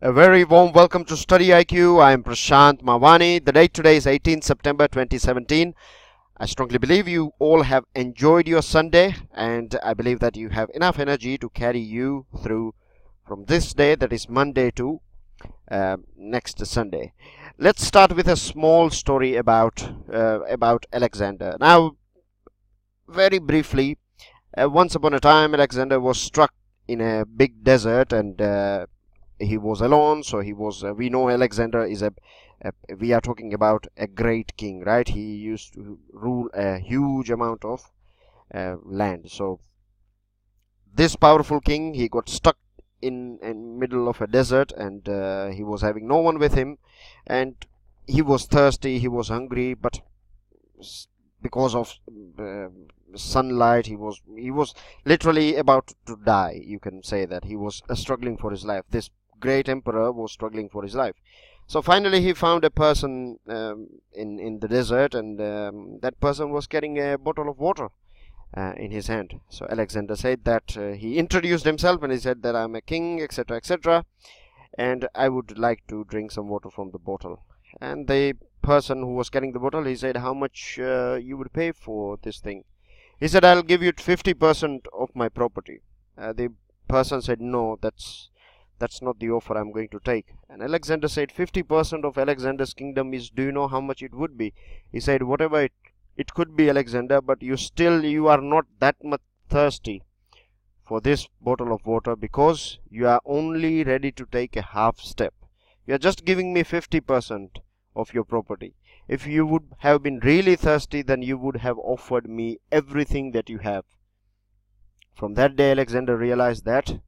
A very warm welcome to StudyIQ. I am Prashant Mawani. The date today is 18th September 2017. I strongly believe you all have enjoyed your Sunday, and I believe that you have enough energy to carry you through from this day, that is Monday, to next Sunday. Let's start with a small story about Alexander. Now, very briefly, once upon a time, Alexander was struck in a big desert, and he was alone. So he was, we know Alexander is we are talking about a great king, right? He used to rule a huge amount of land. So this powerful king, he got stuck in middle of a desert, and he was having no one with him, and he was thirsty, he was hungry, but because of sunlight, he was literally about to die. You can say that he was struggling for his life. This great emperor was struggling for his life. So finally he found a person in the desert, and that person was carrying a bottle of water in his hand. So Alexander said that he introduced himself, and he said that I'm a king, etc., etc., and I would like to drink some water from the bottle. And the person who was carrying the bottle, he said, how much you would pay for this thing? He said, I'll give you 50% of my property. The person said, no, that's not the offer I'm going to take. And Alexander said, 50% of Alexander's kingdom is, do you know how much it would be? He said, whatever it could be, Alexander, but you are not that much thirsty for this bottle of water, because you are only ready to take a half step. You are just giving me 50% of your property. If you would have been really thirsty, then you would have offered me everything that you have. From that day, Alexander realized that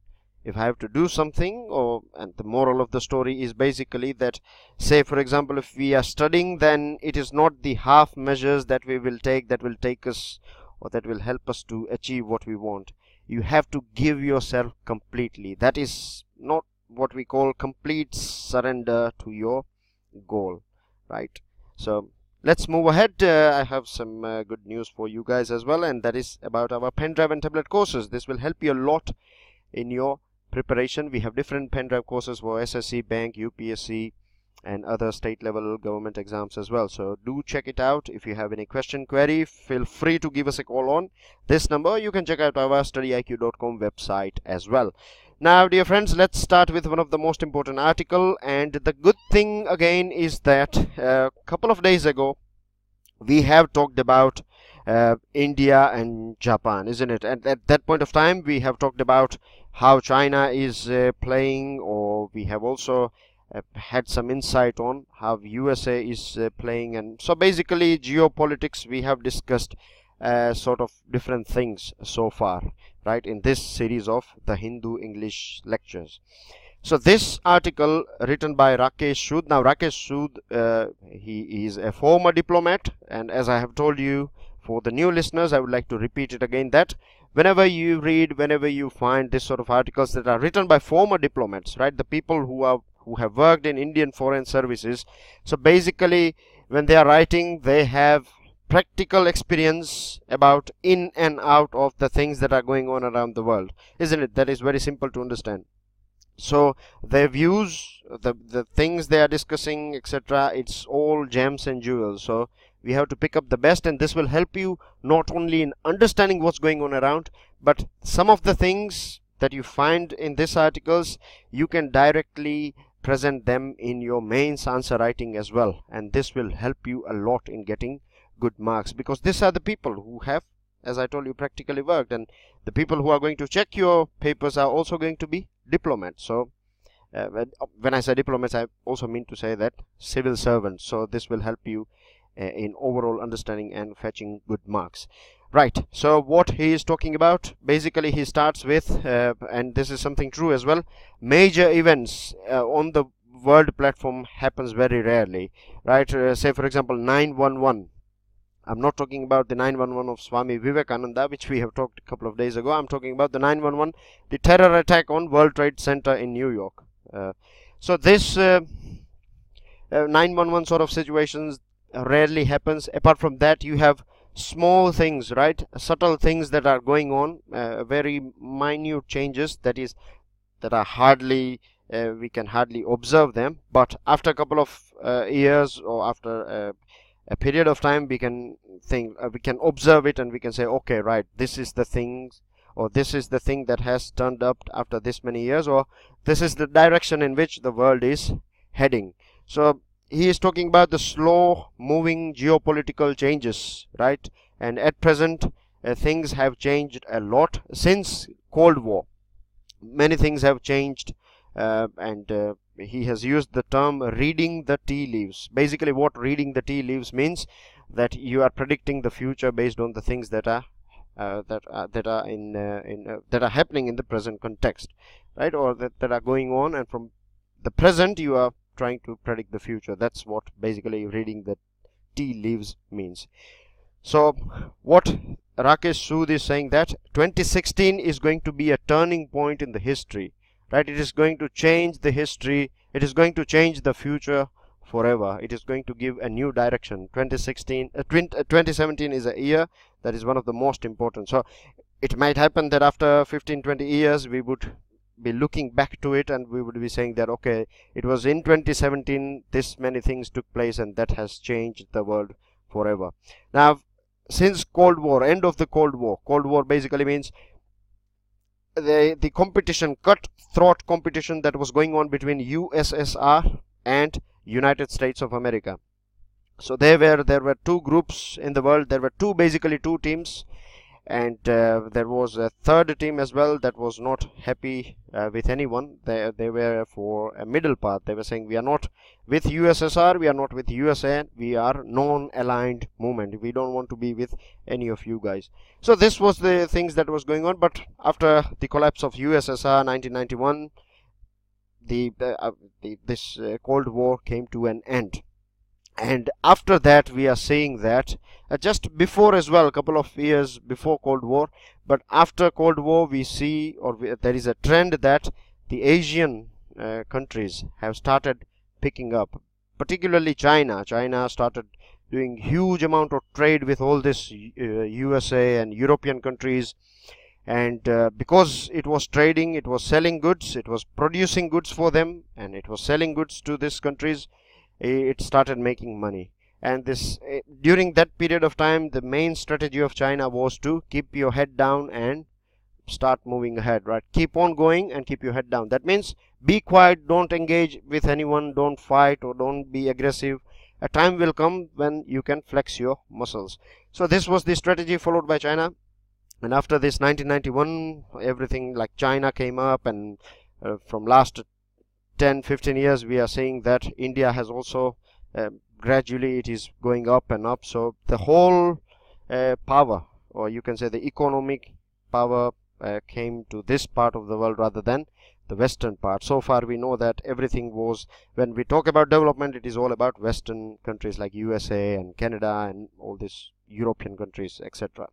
if I have to do something, and the moral of the story is basically that, say for example, if we are studying, then it is not the half measures that we will take that will take us, or that will help us to achieve what we want. You have to give yourself completely. That is not what we call complete surrender to your goal, right? So let's move ahead. I have some good news for you guys as well, and that is about our pen drive and tablet courses. This will help you a lot in your preparation. We have different pen drive courses for SSC, bank, UPSC, and other state level government exams as well. So do check it out. If you have any query, feel free to give us a call on this number. You can check out our StudyIQ.com website as well. Now, dear friends, let's start with one of the most important article. And the good thing again is that a couple of days ago we have talked about India and Japan, isn't it? And at that point of time we have talked about how China is playing, or we have also had some insight on how USA is playing. And so basically geopolitics, we have discussed sort of different things so far, right, in this series of the Hindu English lectures. So this article written by Rakesh Sood. Now Rakesh Sood, he is a former diplomat, and as I have told you, for the new listeners, I would like to repeat it again, that whenever you read, whenever you find this sort of articles that are written by former diplomats, right, the people who have worked in Indian foreign services, so basically when they are writing, they have practical experience about in and out of the things that are going on around the world, isn't it? That is very simple to understand. So their views, the things they are discussing, etc., it's all gems and jewels. So we have to pick up the best, and this will help you not only in understanding what's going on around, but some of the things that you find in these articles, you can directly present them in your mains answer writing as well, and this will help you a lot in getting good marks, because these are the people who have, as I told you, practically worked, and the people who are going to check your papers are also going to be diplomats. So when I say diplomats, I also mean to say that civil servants. So this will help you in overall understanding and fetching good marks, right? So what he is talking about, basically he starts with and this is something true as well, major events on the world platform happens very rarely, right? Say for example 9/11. I'm not talking about the 9/11 of Swami Vivekananda, which we have talked a couple of days ago. I'm talking about the 9/11, the terror attack on World Trade Center in New York. So this 9/11 sort of situations rarely happens. Apart from that, you have small things, right, subtle things that are going on, very minute changes that are hardly we can hardly observe them, but after a couple of years, or after a period of time, we can think, we can observe it, and we can say, okay, right, this is the things, or this is the thing that has turned up after this many years, or this is the direction in which the world is heading. So he is talking about the slow moving geopolitical changes, right? And at present, things have changed a lot since Cold War. Many things have changed, and he has used the term reading the tea leaves. Basically, what reading the tea leaves means, that you are predicting the future based on the things that are that are happening in the present context, right? Or that are going on, and from the present you are trying to predict the future. That's what basically reading the tea leaves means. So what Rakesh Sood is saying, that 2016 is going to be a turning point in the history, right? It is going to change the history. It is going to change the future forever. It is going to give a new direction. 2017 is a year that is one of the most important. So it might happen that after 15-20 years we would be looking back to it, and we would be saying that, okay, it was in 2017 this many things took place, and that has changed the world forever. Now, since Cold War, end of the Cold War basically means the competition, cutthroat competition that was going on between USSR and United States of America. So there were two groups in the world. There were basically two teams, and there was a third team as well that was not happy with anyone. They were for a middle path. They were saying, we are not with USSR, we are not with USA, we are non-aligned movement. We don't want to be with any of you guys. So this was the things that was going on. But after the collapse of USSR 1991, this Cold War came to an end. And after that, we are seeing that just before as well, a couple of years before Cold War, but after Cold War, we see, there is a trend that the Asian countries have started picking up, particularly China. China started doing huge amount of trade with all this USA and European countries, and because it was trading, it was selling goods, it was producing goods for them, and it was selling goods to these countries, it started making money. And this during that period of time, the main strategy of China was to keep your head down and start moving ahead, right? Keep on going and keep your head down. That means be quiet, don't engage with anyone, don't fight, or don't be aggressive. A time will come when you can flex your muscles. So this was the strategy followed by China. And after this 1991, everything like China came up, and from last 10-15 years we are seeing that India has also gradually it is going up and up. So the whole power, or you can say the economic power, came to this part of the world rather than the western part. So far we know that everything was, when we talk about development, it is all about western countries like USA and Canada and all these European countries, etc.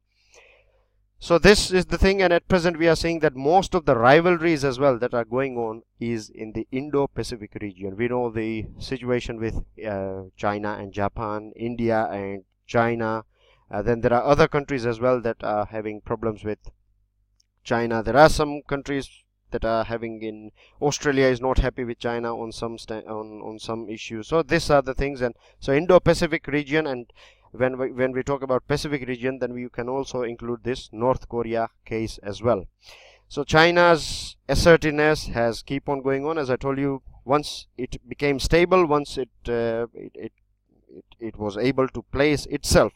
So this is the thing, and at present we are seeing that most of the rivalries as well that are going on is in the Indo-Pacific region. We know the situation with China and Japan, India and China. Then there are other countries as well that are having problems with China. There are some countries that are having, in Australia is not happy with China on some on some issues. So these are the things. And so Indo-Pacific region, and when we talk about Pacific region, then we can also include this North Korea case as well. So China's assertiveness has keep on going on. As I told you, once it became stable, once it was able to place itself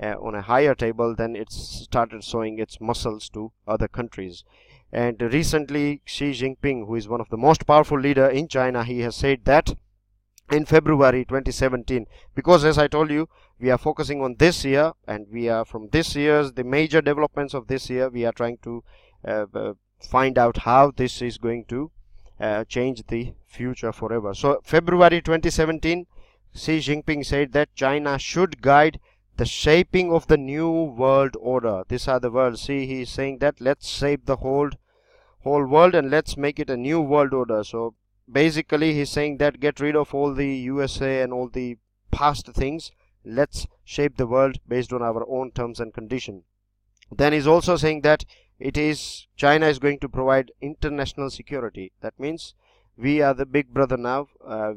on a higher table, then it started showing its muscles to other countries. And recently Xi Jinping, who is one of the most powerful leader in China, he has said that in February 2017, because as I told you, we are focusing on this year, and we are from this year's, the major developments of this year, we are trying to find out how this is going to change the future forever. So February 2017, Xi Jinping said that China should guide the shaping of the new world order. These are the words. See, he is saying that let's shape the whole world and let's make it a new world order. So basically he's saying that get rid of all the USA and all the past things. Let's shape the world based on our own terms and conditions. Then he's also saying that China is going to provide international security. That means We are the big brother now.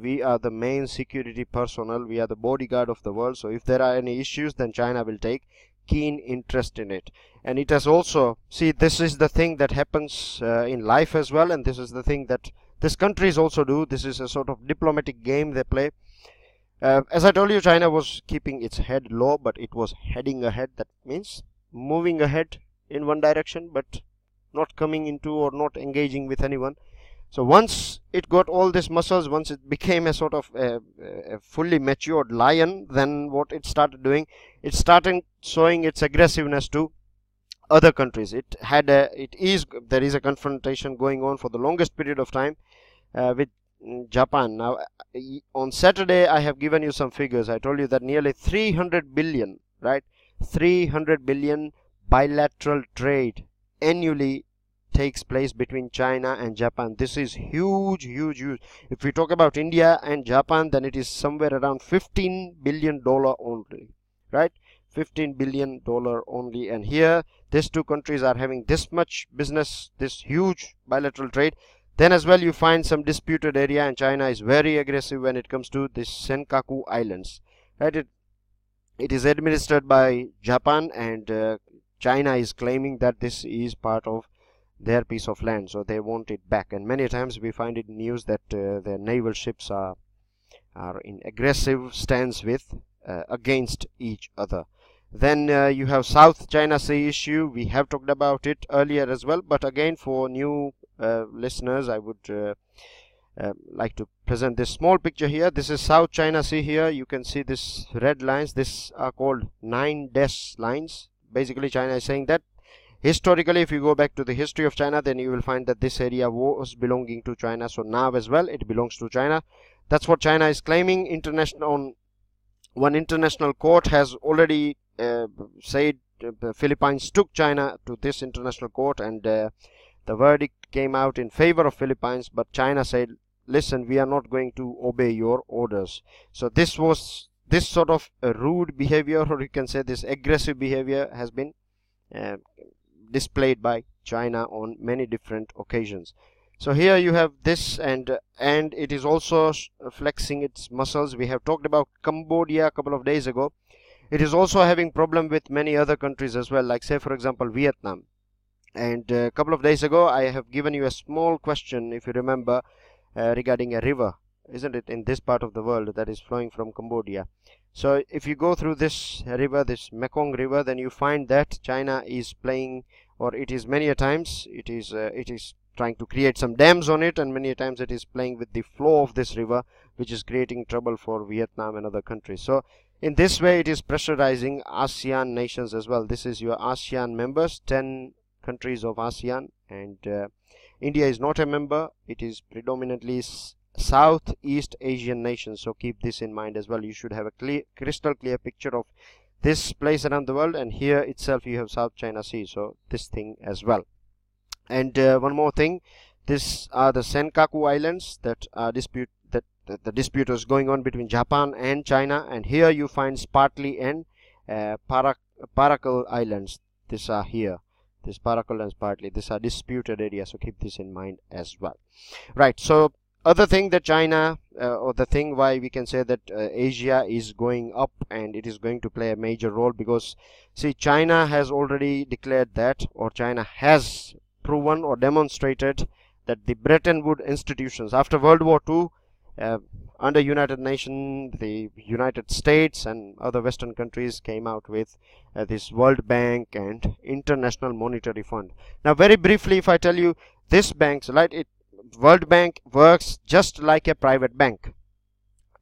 We are the main security personnel. We are the bodyguard of the world. So if there are any issues, then China will take keen interest in it. And it has also, see, this is the thing that happens in life as well, and this is the thing that these countries also do. This is a sort of diplomatic game they play. As I told you, China was keeping its head low, but it was heading ahead. That means moving ahead in one direction, but not coming into or not engaging with anyone. So once it got all these muscles, once it became a sort of a fully matured lion, then what it started doing, it started showing its aggressiveness to other countries. There is a confrontation going on for the longest period of time with Japan. Now on Saturday I have given you some figures. I told you that nearly 300 billion, right? 300 billion bilateral trade annually takes place between China and Japan. This is huge, huge, huge. If we talk about India and Japan, then it is somewhere around $15 billion only, right? $15 billion only. And here these two countries are having this much business, this huge bilateral trade. Then as well you find some disputed area, and China is very aggressive when it comes to this Senkaku Islands, right? It is administered by Japan, and China is claiming that this is part of their piece of land, so they want it back. And many times we find it in news that their naval ships are in aggressive stance with against each other. Then you have South China Sea issue. We have talked about it earlier as well, but again for new listeners I would like to present this small picture here. This is South China Sea. Here you can see this red lines. These are called 9 dash lines. Basically China is saying that historically, if you go back to the history of China, then you will find that this area was belonging to China. So now as well it belongs to China. That's what China is claiming. One international court has already said the Philippines took China to this international court, and the verdict came out in favor of Philippines, but China said, listen, we are not going to obey your orders. So this sort of a rude behavior, or you can say this aggressive behavior, has been displayed by China on many different occasions. So here you have this, and it is also flexing its muscles. We have talked about Cambodia a couple of days ago. It is also having problem with many other countries as well, like say for example Vietnam. And a couple of days ago I have given you a small question, if you remember, regarding a river, isn't it, in this part of the world that is flowing from Cambodia. So if you go through this river, this Mekong River, then you find that China is playing, or it is many a times it is trying to create some dams on it, and many a times it is playing with the flow of this river, which is creating trouble for Vietnam and other countries. So in this way it is pressurizing ASEAN nations as well. This is your ASEAN members, 10 countries of ASEAN, and India is not a member. It is predominantly Southeast Asian nations, so keep this in mind as well. You should have a crystal clear picture of this place around the world, and here itself you have South China Sea, so this thing as well. And one more thing, these are the Senkaku Islands that are the dispute is going on between Japan and China, and here you find Spratly and Paracal Islands. These are here, this Paracal and Spratly. These are disputed areas, so keep this in mind as well. Right, so other thing that China, or the thing why we can say that Asia is going up and it is going to play a major role, because see, China has already declared that, or China has proven or demonstrated that the Bretton Woods institutions after World War II, under United Nations, the United States and other Western countries came out with this World Bank and International Monetary Fund. Now very briefly, if I tell you, this banks, right, World Bank works just like a private bank.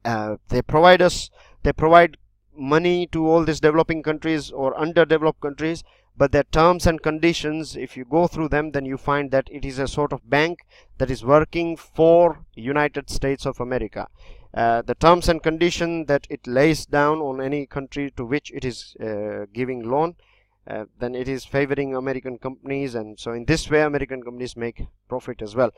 They provide money to all these developing countries or underdeveloped countries, but their terms and conditions, if you go through them, then you find that it is a sort of bank that is working for United States of America. The terms and condition that it lays down on any country to which it is giving loan, then it is favoring American companies, and so in this way American companies make profit as well.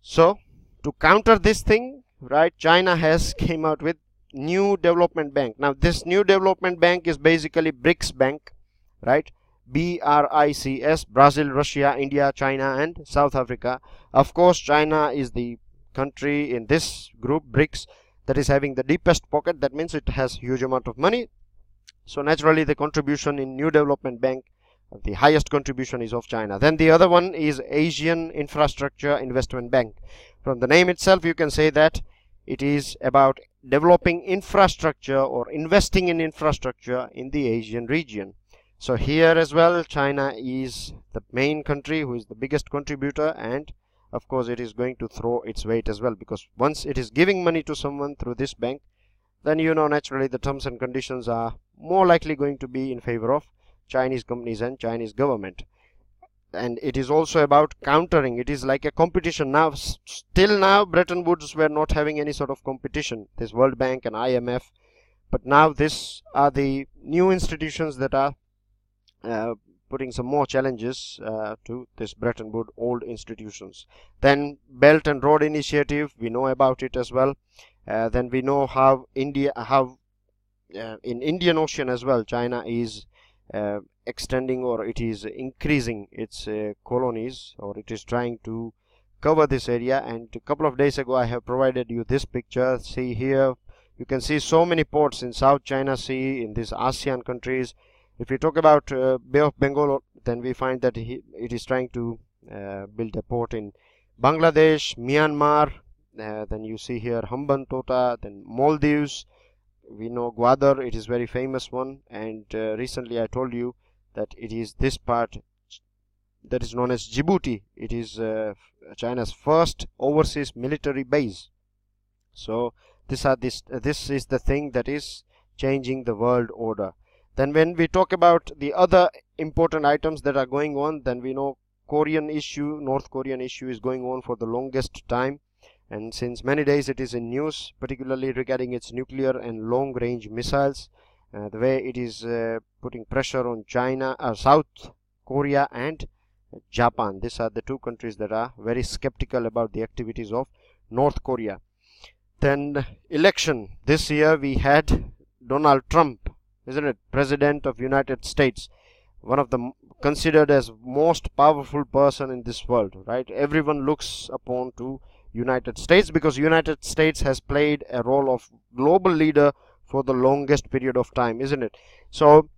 So to counter this thing, right, China has came out with new development bank. Now this new development bank is basically BRICS bank, right? BRICS, Brazil, Russia, India, China and South Africa. Of course China is the country in this group, BRICS, that is having the deepest pocket. That means it has huge amount of money. So naturally the contribution in New Development Bank, the highest contribution is of China. Then the other one is Asian Infrastructure Investment Bank. From the name itself you can say that it is about developing infrastructure or investing in infrastructure in the Asian region. So here as well China is the main country who is the biggest contributor, and of course it is going to throw its weight as well, because once it is giving money to someone through this bank, then you know naturally the terms and conditions are more likely going to be in favor of Chinese companies and Chinese government. And it is also about countering. It is like a competition now. Till now Bretton Woods were not having any sort of competition, this World Bank and IMF, but now this are the new institutions that are putting some more challenges to this Bretton Woods old institutions. Then Belt and Road Initiative, we know about it as well. Then we know how in Indian Ocean as well China is extending, or it is increasing its colonies, or it is trying to cover this area. And a couple of days ago I have provided you this picture. See here, you can see so many ports in South China Sea, in these ASEAN countries. If you talk about Bay of Bengal, then we find that it is trying to build a port in Bangladesh, Myanmar. Then you see here Hambantota, then Maldives. We know Gwadar, it is very famous one. And recently I told you that it is this part that is known as Djibouti. It is China's first overseas military base. So this is the thing that is changing the world order. Then when we talk about the other important items that are going on, then we know North Korean issue is going on for the longest time, and since many days it is in news, particularly regarding its nuclear and long range missiles, the way it is putting pressure on China, South Korea and Japan. These are the two countries that are very skeptical about the activities of North Korea. Then election. This year we had Donald Trump, isn't it, President of United States, one of the considered as most powerful person in this world, right? Everyone looks upon to United States because United States has played a role of global leader for the longest period of time, isn't it? So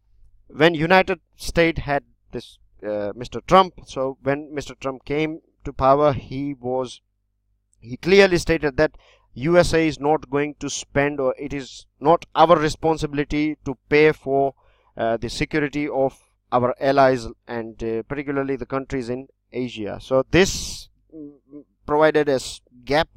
when United States had this Mr. Trump, so when Mr. Trump came to power, he clearly stated that USA is not going to spend, or it is not our responsibility to pay for the security of our allies, and particularly the countries in Asia. So this provided a gap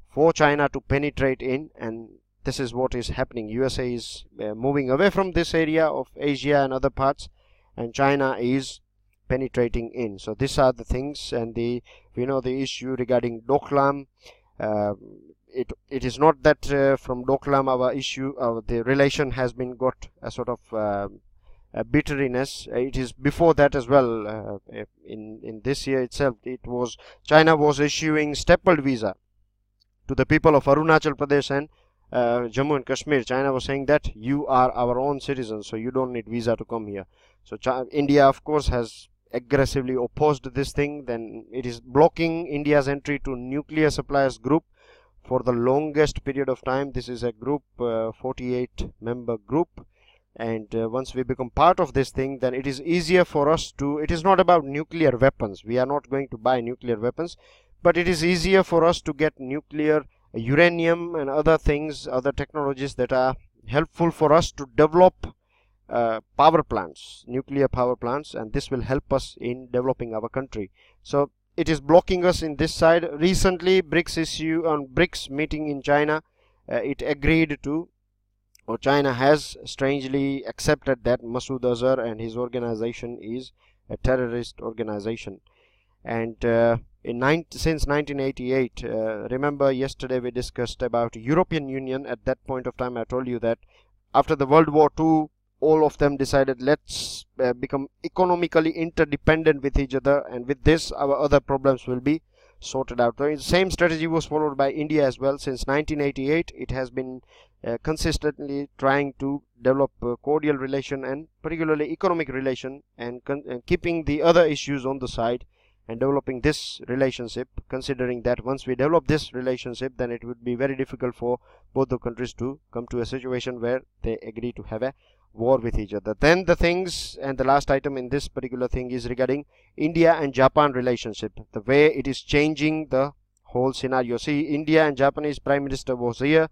for China to penetrate in, and this is what is happening. USA is moving away from this area of Asia and other parts, and China is penetrating in. So these are the things. And we know the issue regarding Doklam. It is not that from Doklam the relation has been got a sort of bitterness. It is before that as well. In this year itself, China was issuing stapled visa to the people of Arunachal Pradesh and Jammu and Kashmir. China was saying that you are our own citizens, so you don't need visa to come here. So India of course has aggressively opposed this thing. Then it is blocking India's entry to nuclear suppliers group for the longest period of time. This is a group, 48 member group, and once we become part of this thing, then it is easier for us to, it is not about nuclear weapons, we are not going to buy nuclear weapons, but it is easier for us to get nuclear uranium and other things, other technologies that are helpful for us to develop power plants, nuclear power plants, and this will help us in developing our country. So it is blocking us in this side. Recently BRICS meeting in China, it agreed to, or China has strangely accepted that Masood Azhar and his organization is a terrorist organization. And since 1988, remember yesterday we discussed about European Union. At that point of time I told you that after the World War II, all of them decided, let's become economically interdependent with each other, and with this our other problems will be sorted out. The same strategy was followed by India as well. Since 1988 it has been consistently trying to develop cordial relation, and particularly economic relation, and keeping the other issues on the side, and developing this relationship, considering that once we develop this relationship, then it would be very difficult for both the countries to come to a situation where they agree to have a war with each other. Then the things, and the last item in this particular thing is regarding India and Japan relationship, the way it is changing the whole scenario. See, India and Japanese Prime Minister was here.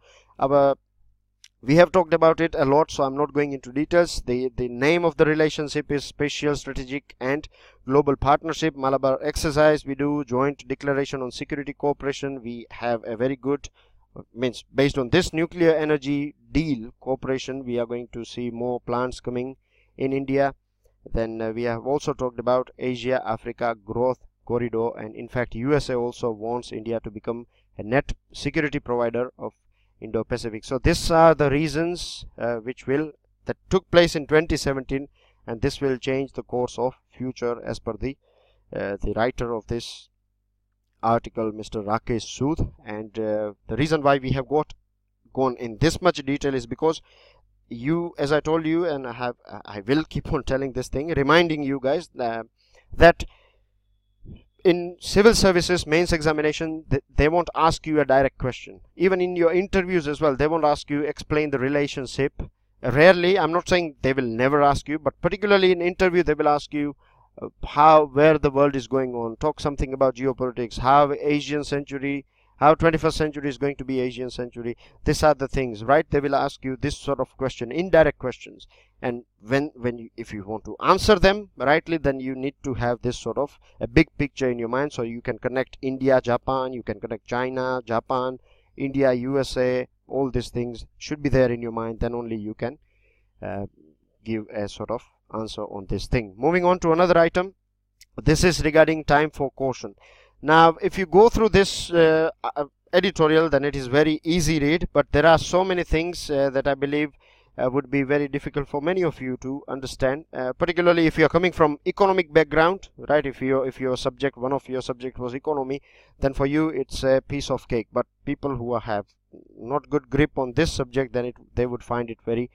We have talked about it a lot, so I'm not going into details. The name of the relationship is Special Strategic and Global Partnership. Malabar exercise we do, joint declaration on security cooperation. We have a very good, means based on this nuclear energy deal cooperation, we are going to see more plants coming in India. Then we have also talked about Asia Africa growth corridor, and in fact USA also wants India to become a net security provider of Indo-Pacific. So these are the reasons that took place in 2017, and this will change the course of future as per the writer of this article, Mr. Rakesh Sood. And the reason why we have gone in this much detail is because you, as I told you, and I will keep on telling this thing, reminding you guys that in civil services mains examination, they won't ask you a direct question. Even in your interviews as well, they won't ask you explain the relationship. Rarely, I'm not saying they will never ask you, but particularly in interview, they will ask you where the world is going on, talk something about geopolitics, how 21st century is going to be Asian century. These are the things, right? They will ask you this sort of question, indirect questions. And if you want to answer them rightly, then you need to have this sort of a big picture in your mind, so you can connect India, Japan, you can connect China, Japan, India, USA. All these things should be there in your mind. Then only you can give a sort of answer on this thing. Moving on to another item. This is regarding time for caution. Now, if you go through this editorial, then it is very easy read, but there are so many things that I believe would be very difficult for many of you to understand, particularly if you are coming from economic background, right? If your subject, one of your subject was economy, then for you it's a piece of cake. But people who have not good grip on this subject, then they would find it very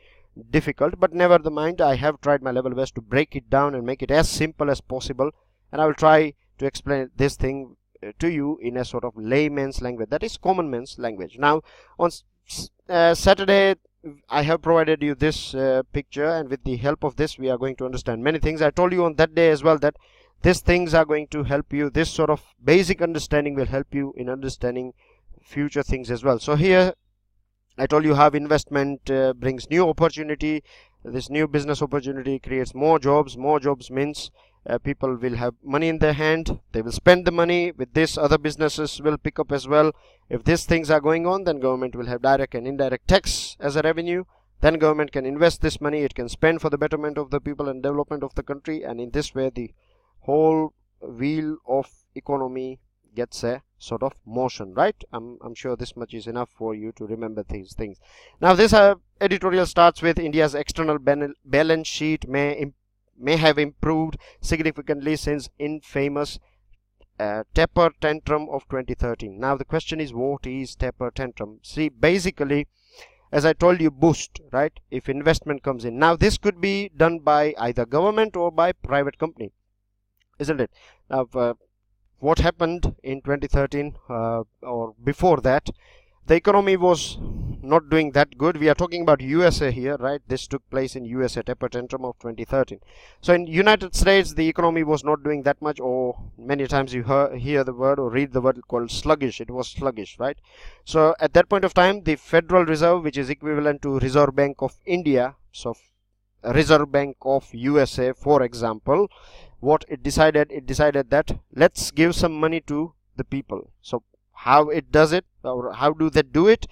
difficult. But never mind, I have tried my level best to break it down and make it as simple as possible, and I will try to explain this thing to you in a sort of layman's language, that is common man's language. Now, on Saturday, I have provided you this picture, and with the help of this, we are going to understand many things. I told you on that day as well that these things are going to help you. This sort of basic understanding will help you in understanding future things as well. So here, I told you how investment brings new opportunity. This new business opportunity creates more jobs. More jobs means people will have money in their hand. They will spend the money. With this, other businesses will pick up as well. If these things are going on, then government will have direct and indirect tax as a revenue. Then government can invest this money. It can spend for the betterment of the people and development of the country. And in this way, the whole wheel of economy gets a sort of motion, right? I'm sure this much is enough for you to remember these things. Now, this editorial starts with India's external balance sheet may have improved significantly since infamous taper tantrum of 2013. Now the question is, what is taper tantrum? See, basically, as I told you, boost, right? If investment comes in. Now this could be done by either government or by private company, isn't it? Now what happened in 2013 or before that, the economy was not doing that good. We are talking about USA here, right? This took place in USA, taper tantrum of 2013. So in United States, the economy was not doing that much, or many times you hear the word or read the word called sluggish. It was sluggish, right? So at that point of time, the Federal Reserve, which is equivalent to Reserve Bank of India, so Reserve Bank of USA, for example, what it decided that let's give some money to the people. So how it does it, or how do they do it?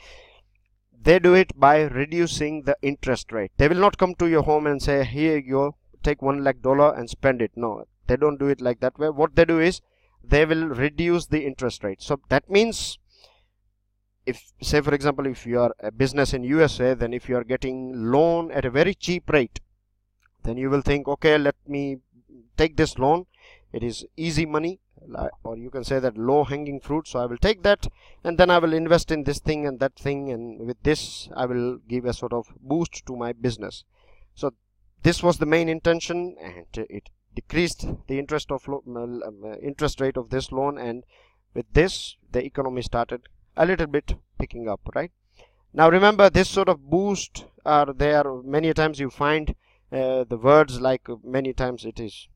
They do it by reducing the interest rate. They will not come to your home and say, here you go, take $1 lakh and spend it. No, they don't do it like that way. What they do is they will reduce the interest rate. So that means, if say for example, if you are a business in USA, then if you are getting loan at a very cheap rate, then you will think, okay, let me take this loan. It is easy money, or you can say that low hanging fruit. So I will take that, and then I will invest in this thing and that thing, and with this I will give a sort of boost to my business. So this was the main intention, and it decreased the interest rate of this loan, and with this the economy started a little bit picking up, right? Now remember, this sort of boost are there. Many times you find the words like, many times it is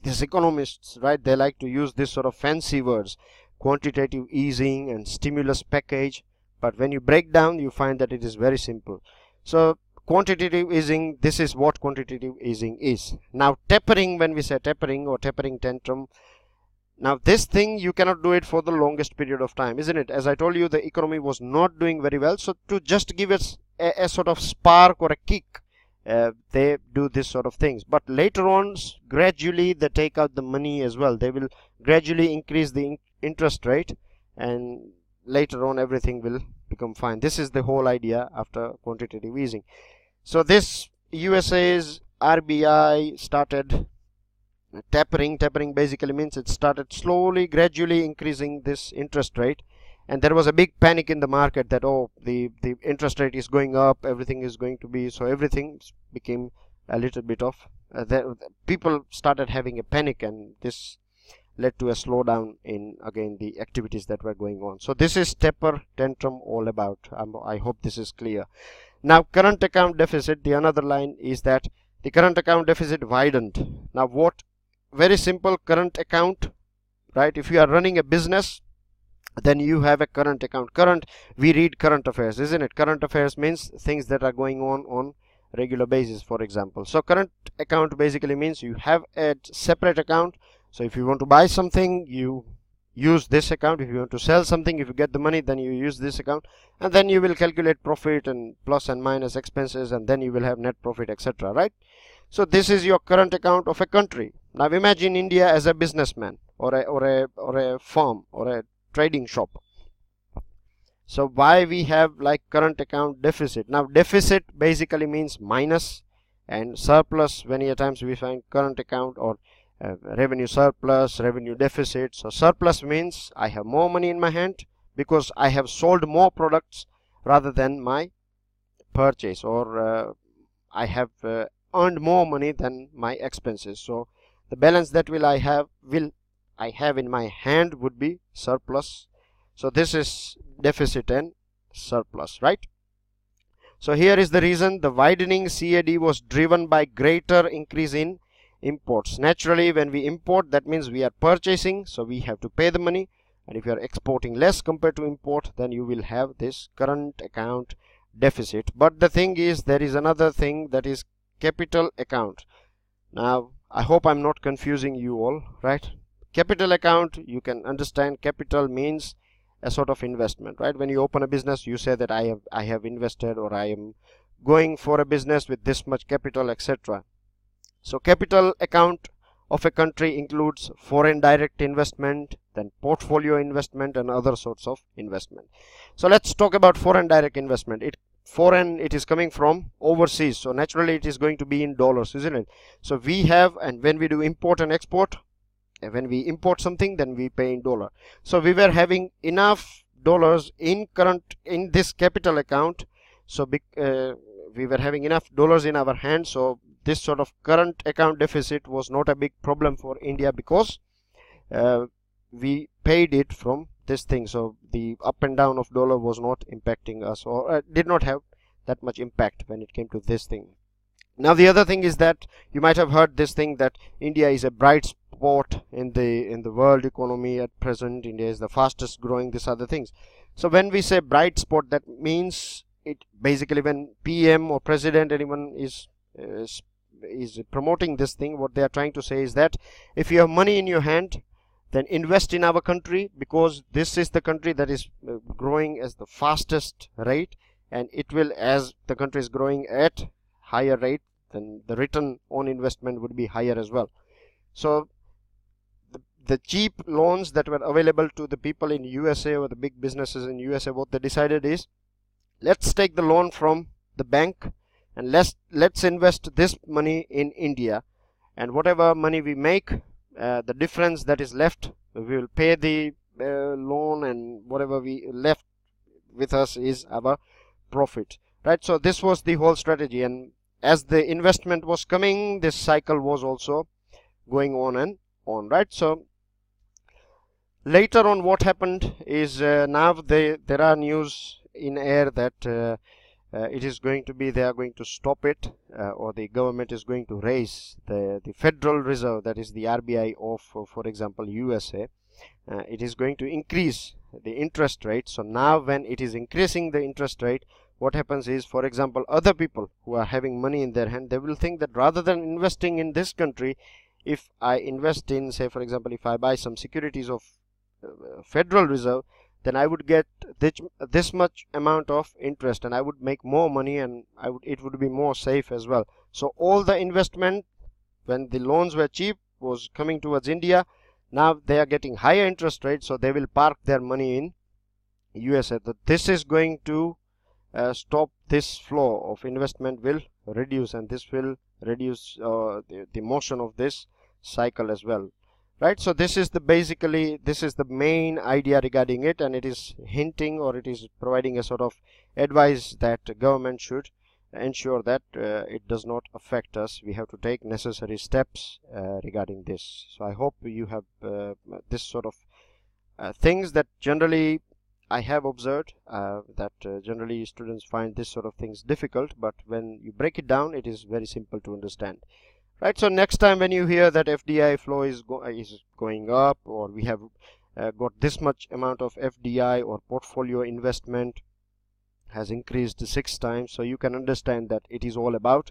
these economists, right, they like to use this sort of fancy words, quantitative easing and stimulus package, but when you break down you find that it is very simple. So quantitative easing, this is what quantitative easing is. Now tapering, when we say tapering or tapering tantrum, now this thing you cannot do it for the longest period of time, isn't it? As I told you, the economy was not doing very well, so to just give it a sort of spark or a kick, they do this sort of things. But later on, gradually they take out the money as well. They will gradually increase the interest rate, and later on everything will become fine. This is the whole idea after quantitative easing. So this USA's RBI started tapering. Tapering basically means it started slowly, gradually increasing this interest rate, and there was a big panic in the market that, oh, the interest rate is going up, everything is going to be, so everything became a little bit of people started having a panic, and this led to a slowdown in, again, the activities that were going on. So this is taper tantrum all about. I hope this is clear. Now current account deficit, the another line is that the current account deficit widened. Now what? Very simple. Current account, right? If you are running a business, then you have a current account. Current, we read current affairs, isn't it? Current affairs means things that are going on regular basis, for example. So current account basically means you have a separate account. So if you want to buy something, you use this account. If you want to sell something, if you get the money, then you use this account, and then you will calculate profit and plus and minus expenses, and then you will have net profit, etc., right? So this is your current account of a country. Now imagine India as a businessman or a firm or a trading shop. So why we have like current account deficit? Now deficit basically means minus, and surplus, many a times we find current account or revenue surplus, revenue deficit. So surplus means I have more money in my hand because I have sold more products rather than my purchase, or I have earned more money than my expenses. So the balance that I have in my hand would be surplus. So this is deficit and surplus, right? So here is the reason. The widening CAD was driven by greater increase in imports. Naturally, when we import, that means we are purchasing, so we have to pay the money, and if you are exporting less compared to import, then you will have this current account deficit. But the thing is, there is another thing, that is capital account. Now I hope I'm not confusing you all, right? Capital account, you can understand, capital means a sort of investment, right? When you open a business, you say that I have invested, or I am going for a business with this much capital, etc. So capital account of a country includes foreign direct investment, then portfolio investment, and other sorts of investment. So let's talk about foreign direct investment. Foreign, it is coming from overseas, so naturally it is going to be in dollars, isn't it? So we have, and when we do import and export, when we import something, then we pay in dollar. So we were having enough dollars in this capital account, so we were having enough dollars in our hand. So this sort of current account deficit was not a big problem for India, because we paid it from this thing. So the up and down of dollar was not impacting us, or did not have that much impact when it came to this thing. Now the other thing is that you might have heard this thing, that India is a bright spot in the world economy at present. India is the fastest growing, these other things. So when we say bright spot, that means it basically, when PM or president, anyone is promoting this thing, what they are trying to say is that if you have money in your hand, then invest in our country, because this is the country that is growing as the fastest rate, and it will, as the country is growing at higher rate, then the return on investment would be higher as well. So the cheap loans that were available to the people in USA, or the big businesses in USA, what they decided is, let's take the loan from the bank and let's invest this money in India, and whatever money we make, the difference that is left, we will pay the loan, and whatever we left with us is our profit, right? So this was the whole strategy, and as the investment was coming, this cycle was also going on and on, right? So later on, what happened is now there are news in air that it is going to be, they are going to stop it, or the government is going to raise the Federal Reserve, that is the RBI of, for example, USA. It is going to increase the interest rate. So now when it is increasing the interest rate, what happens is, for example, other people who are having money in their hand, they will think that rather than investing in this country, if I invest in, say, for example, if I buy some securities of Federal Reserve, then I would get this much amount of interest and I would make more money, and it would be more safe as well. So all the investment, when the loans were cheap, was coming towards India. Now they are getting higher interest rates, so they will park their money in USA. This is going to stop. This flow of investment will reduce, and this will reduce the motion of this cycle as well, right? So this is the main idea regarding it, and it is hinting, or it is providing a sort of advice that government should ensure that it does not affect us. We have to take necessary steps regarding this. So I hope you have this sort of things that generally I have observed, that generally students find this sort of things difficult, but when you break it down, it is very simple to understand, right? So next time when you hear that FDI flow is going up, or we have got this much amount of FDI, or portfolio investment has increased 6 times, so you can understand that it is all about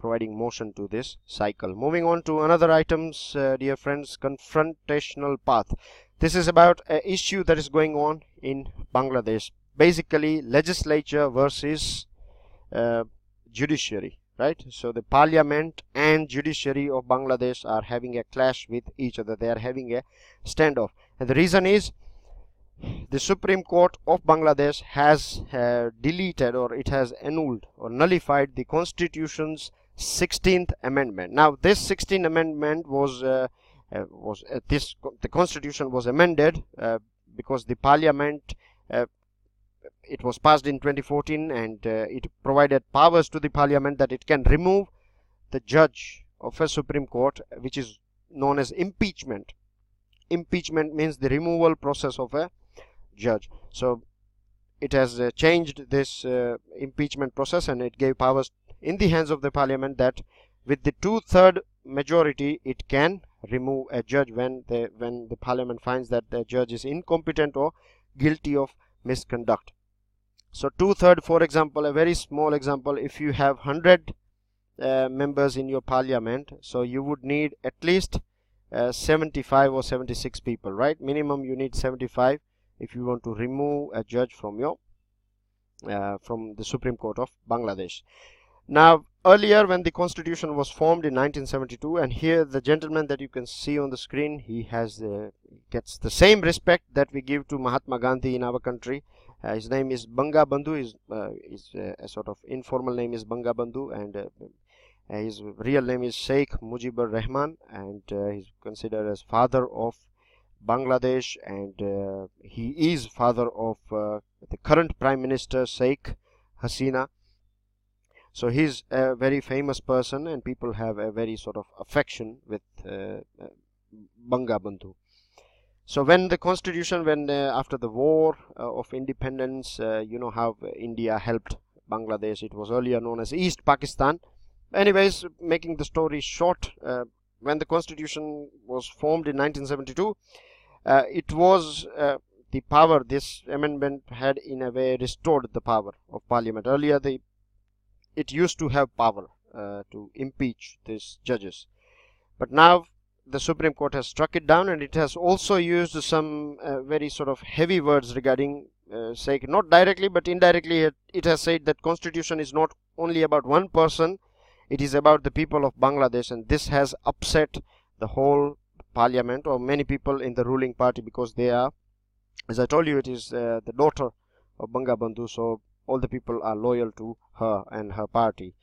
providing motion to this cycle. Moving on to another items, dear friends, confrontational path. This is about an issue that is going on in Bangladesh, basically legislature versus judiciary, right? So the parliament and judiciary of Bangladesh are having a clash with each other. They are having a standoff, and the reason is the Supreme Court of Bangladesh has deleted, or it has annulled or nullified the Constitution's 16th amendment. Now this 16th amendment was the Constitution was amended because the Parliament, it was passed in 2014, and it provided powers to the Parliament that it can remove the judge of a Supreme Court, which is known as impeachment. Impeachment means the removal process of a judge. So it has changed this impeachment process, and it gave powers in the hands of the Parliament that with the 2/3 majority it can remove a judge when the Parliament finds that the judge is incompetent or guilty of misconduct. So 2/3, for example, a very small example, if you have 100 members in your Parliament, so you would need at least 75 or 76 people, right? Minimum you need 75 if you want to remove a judge from your from the Supreme Court of Bangladesh. Now earlier, when the Constitution was formed in 1972, and here the gentleman that you can see on the screen, he has gets the same respect that we give to Mahatma Gandhi in our country. His name is Banga Bandhu. His a sort of informal name is Banga Bandhu, and his real name is Sheikh Mujibur Rahman, and he's considered as father of Bangladesh, and he is father of the current Prime Minister Sheikh Hasina. So he's a very famous person, and people have a very sort of affection with Banga Bandhu. So when the Constitution, after the war of independence, you know how India helped Bangladesh. It was earlier known as East Pakistan. Anyways, making the story short, when the Constitution was formed in 1972, it was the power, this amendment had in a way restored the power of Parliament. Earlier it used to have power to impeach these judges, but now the Supreme Court has struck it down, and it has also used some very sort of heavy words regarding say, not directly but indirectly, it has said that Constitution is not only about one person, it is about the people of Bangladesh, and this has upset the whole Parliament or many people in the ruling party, because they are, as I told you, it is the daughter of Banga Bandhu, so all the people are loyal to her and her party.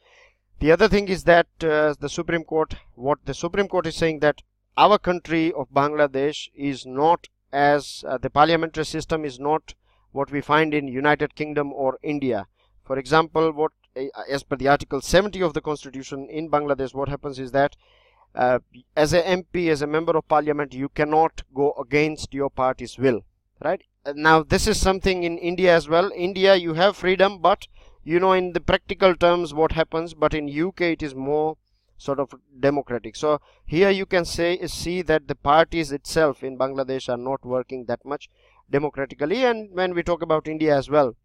The other thing is that the Supreme Court, what the Supreme Court is saying, that our country of Bangladesh is not as the parliamentary system is not what we find in United Kingdom or India. For example, what as per the Article 70 of the Constitution in Bangladesh, what happens is that as a MP, as a member of parliament, you cannot go against your party's will, right? Now this is something in India as well. India, you have freedom, but you know, in the practical terms what happens, but in UK it is more sort of democratic. So here you can see that the parties itself in Bangladesh are not working that much democratically. And when we talk about India as well,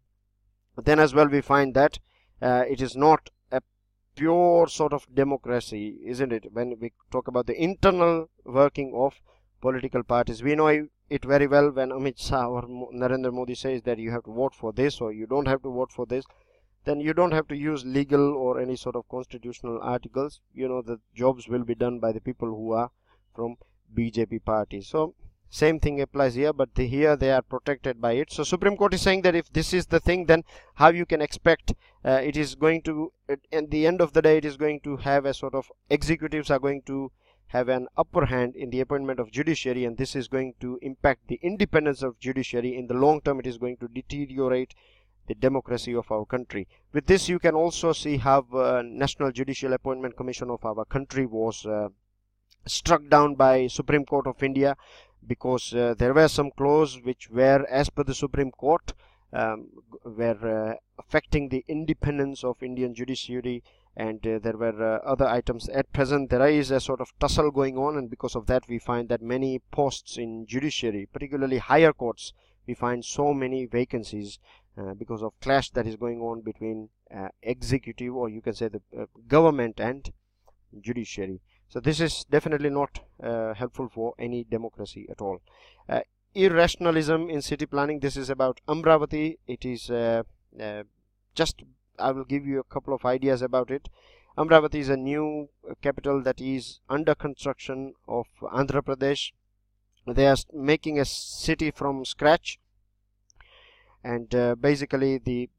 then as well we find that it is not a pure sort of democracy, isn't it? When we talk about the internal working of political parties, we know it very well when Amit Shah or Narendra Modi says that you have to vote for this or you don't have to vote for this. Then you don't have to use legal or any sort of constitutional articles. You know, the jobs will be done by the people who are from BJP party. So same thing applies here, but here they are protected by it. So Supreme Court is saying that if this is the thing, then how you can expect it is going to, at the end of the day, it is going to have a sort of, executives are going to have an upper hand in the appointment of judiciary, and this is going to impact the independence of judiciary. In the long term, it is going to deteriorate the democracy of our country. With this, you can also see how National Judicial Appointment Commission of our country was struck down by Supreme Court of India, because there were some clauses which were, as per the Supreme Court, were affecting the independence of Indian judiciary, and there were other items. At present there is a sort of tussle going on, and because of that we find that many posts in judiciary, particularly higher courts, we find so many vacancies because of clash that is going on between executive, or you can say the government, and judiciary. So this is definitely not helpful for any democracy at all. Irrationalism in city planning. This is about Amravati. It is just, I will give you a couple of ideas about it. Amravati is a new capital that is under construction of Andhra Pradesh. They are making a city from scratch, and basically the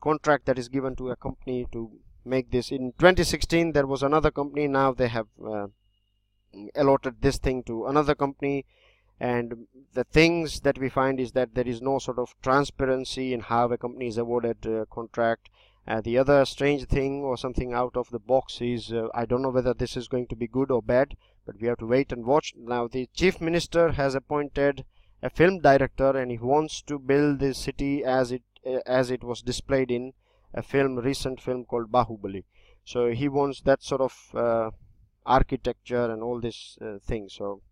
contract that is given to a company to make this. In 2016 there was another company. Now they have allotted this thing to another company, and the things that we find is that there is no sort of transparency in how a company is awarded contract. The other strange thing, or something out of the box, is I don't know whether this is going to be good or bad, but we have to wait and watch. Now the Chief Minister has appointed a film director, and he wants to build this city as it was displayed in a recent film called Bahubali. So he wants that sort of architecture and all this thing. So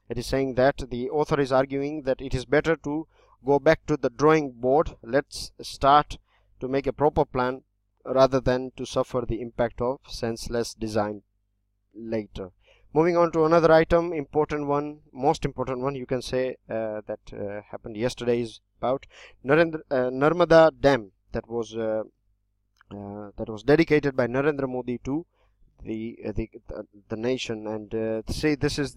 it is saying that the author is arguing that it is better to go back to the drawing board. Let's start to make a proper plan rather than to suffer the impact of senseless design later. Moving on to another item, important one, most important one, you can say, that happened yesterday, is about Narmada Dam that was dedicated by Narendra Modi to the nation. And say this is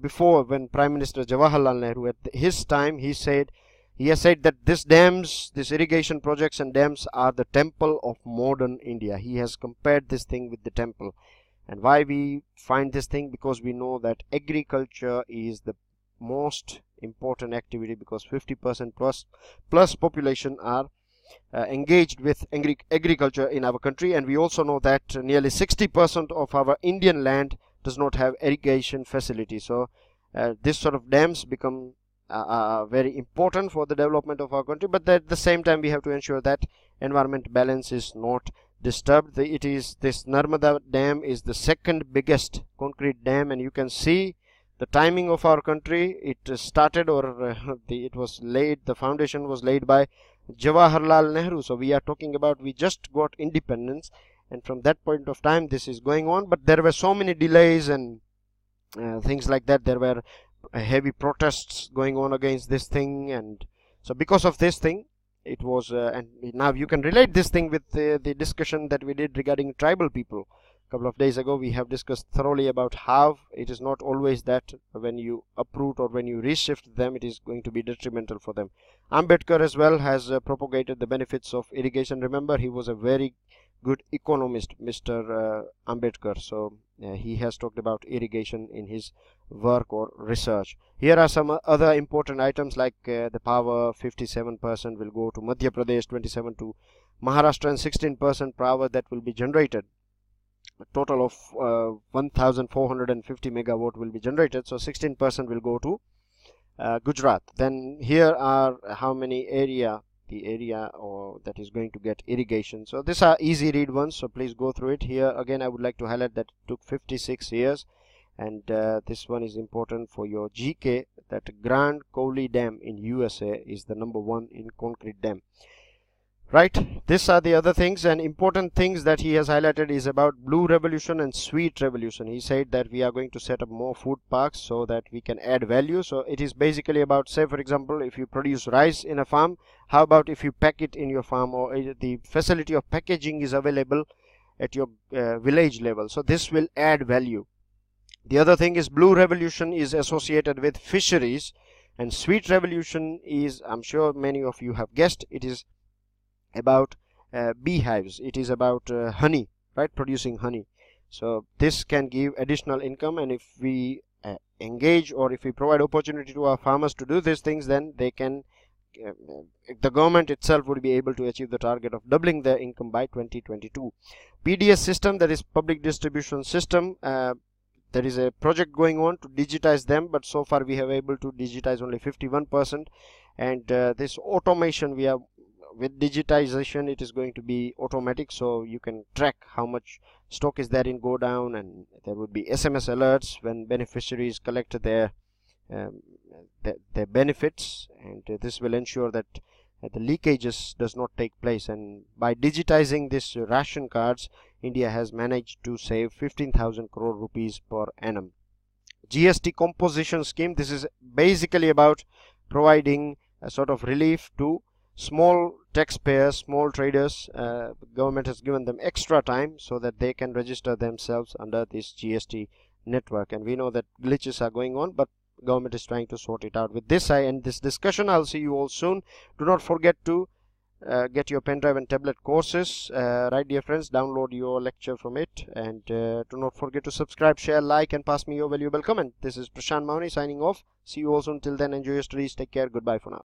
before, when Prime Minister Jawaharlal Nehru, at his time, he has said that this irrigation projects and dams are the temple of modern India. He has compared this thing with the temple. And why we find this thing? Because we know that agriculture is the most important activity, because 50% plus population are engaged with agriculture in our country. And we also know that nearly 60% of our Indian land does not have irrigation facility. So this sort of dams become very important for the development of our country, but at the same time we have to ensure that environment balance is not disturbed. This Narmada Dam is the second biggest concrete dam, and you can see the timing of our country. It started, or it was laid, the foundation was laid by Jawaharlal Nehru. So we are talking about, we just got independence, and from that point of time this is going on. But there were so many delays and things like that. There were heavy protests going on against this thing, and so because of this thing it was and now you can relate this thing with the discussion that we did regarding tribal people a couple of days ago. We have discussed thoroughly about how it is not always that when you uproot or when you reshift them, it is going to be detrimental for them. Ambedkar as well has propagated the benefits of irrigation. Remember, he was a very good economist, Mr. Ambedkar. So he has talked about irrigation in his work or research. Here are some other important items, like the power, 57% will go to Madhya Pradesh, 27% to Maharashtra, and 16% power that will be generated. A total of 1450 megawatt will be generated, so 16% will go to Gujarat. Then here are how many the area or that is going to get irrigation. So these are easy read ones, so please go through it. Here again I would like to highlight that it took 56 years, and this one is important for your GK, that Grand Coulee Dam in USA is the #1 in concrete dam. Right, these are the other things, and important things that he has highlighted is about blue revolution and sweet revolution. He said that we are going to set up more food parks so that we can add value. So it is basically about, say for example, if you produce rice in a farm, how about if you pack it in your farm, or the facility of packaging is available at your village level. So this will add value. The other thing is blue revolution is associated with fisheries, and sweet revolution is, I'm sure many of you have guessed, it is about beehives. It is about honey, right, producing honey. So this can give additional income, and if we engage, or if we provide opportunity to our farmers to do these things, then they can the government itself would be able to achieve the target of doubling their income by 2022. PDS system, that is public distribution system, there is a project going on to digitize them, but so far we have able to digitize only 51%. And this automation, we are with digitization, it is going to be automatic, so you can track how much stock is there in go down, and there would be SMS alerts when beneficiaries collect their benefits, and this will ensure that the leakages does not take place. And by digitizing this ration cards, India has managed to save 15,000 crore rupees per annum. GST composition scheme, this is basically about providing a sort of relief to small taxpayers, small traders. Government has given them extra time so that they can register themselves under this GST network, and we know that glitches are going on, but government is trying to sort it out. With this, I end this discussion. I'll see you all soon. Do not forget to get your pen drive and tablet courses. Right, dear friends, download your lecture from it, and do not forget to subscribe, share, like, and pass me your valuable comment. This is Prashant Mauni signing off. See you all soon. Till then, enjoy your studies. Take care. Goodbye for now.